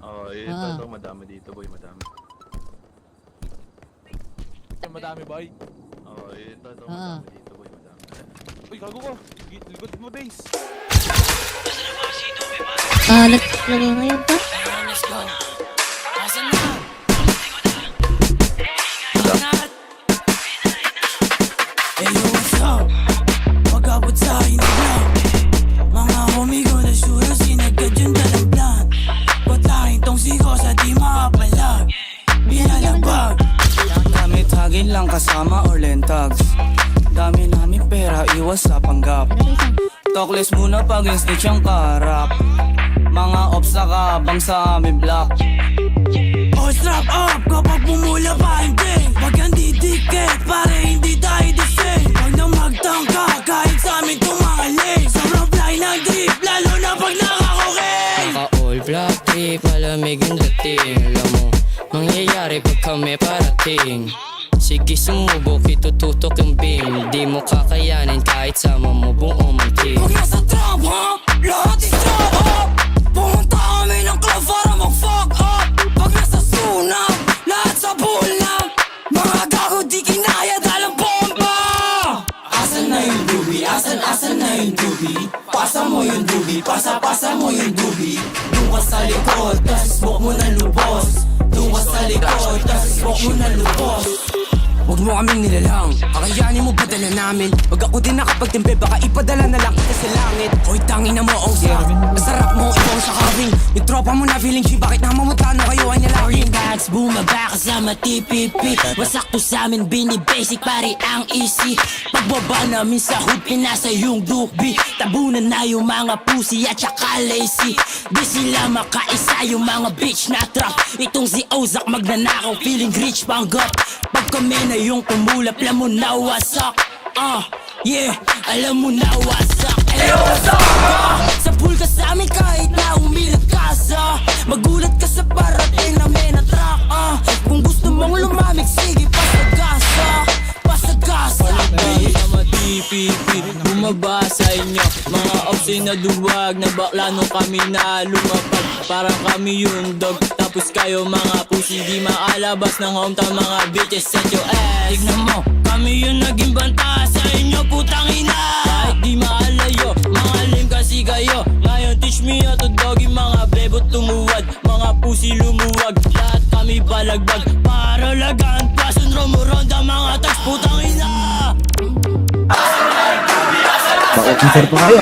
Oo, ito, madami dito, boy, madami. Madami, boy. Oo, ito, madami dito, boy, madami. Uy, gago ko. Likod mo, Days. Lagay ngayon pa? Let's go. Asan na? Hey, yo, what's up? Pag-abot sa akin na vlog. Mga homie ko na sure sinagad yung dalang plan. Patayin tong siko sa di makapalag. Binalagbag. Gamit hagin lang kasama or lentags. Dami namin pera, iwas sa panggap. Talkless muna pag in-snitch ang karap. Mga ops nakabang sa aming block. Oh, strap up kapag bumula pa hindi. Wag kang didikit, pare hindi tayo the same. Wag na magtangka kahit sa amin tumali. Sobrang fly ng drip, lalo na pag nakakoking. Naka-all black trip, malamig yung dating. Alam mo, mangyayari pag kami parating. Sige sumubok, itututok yung beam. Di mo kakayanin kahit sama mo buong ang team. Pag nasa trap, ha? Lahat is trap up. Pumunta kami ng club para mag-fuck up. Pag nasa sunap, lahat sa bulang. Mga gago di kinaya dahil ang bomba. Asan na yung doobie? Asan na yung doobie? Pasa mo yung doobie, pasa mo yung doobie. Doon ka sa likod, tas smoke mo na lubos. Doon ka sa likod, tas smoke mo na lubos. Huwag mo kaming nilalang, kakayanin mo padala namin. Pag ako din nakapagtimpe, baka ipadala na lang kita sa langit. Hoy, tangin na mo, Osa. Masarap mo, ikaw sa kawing. Yung tropa mo na feeling G, bakit namamutano kayo ay nalawin? Bags, bumaba kasama TPP. Wasakto sa amin, bini-basic, pari ang easy. Pagbaba namin sa hood, pinasa yung dukbi. Tabunan na yung mga pussy at saka lazy. Di sila makaisa yung mga bitch na trap. Itong si Ozak magnanakaw, feeling rich panggap. Pag kami na yung tumulap, alam mo na wasak. Yeah, alam mo na wasak. Hey, wasak! Sa pool ka sa amin kahit na umilag ka sa. Magulat ka sa parating namin na truck. Kung gusto mong lumamig, sige pasagasa. Pasagasa. Sama TPP, bumaba sa inyo. Mga opsin na duwag, na bakla nung kami na lumapag. Parang kami yung dog, tapos kayo mga pussy. Di makalabas ng hometown, mga bitches set your ass. Tignan mo, kami yung naging banta sa inyo, putang ina. Kahit di maalayo, mga lame kasi kayo. Ngayon teach me how to doggy, mga bebot tumuwad. Mga pussy lumuwag, lahat kami balagbag. Para lagaan, pasun rumuronda, mga tags, putang ina. Bakit pa kayo?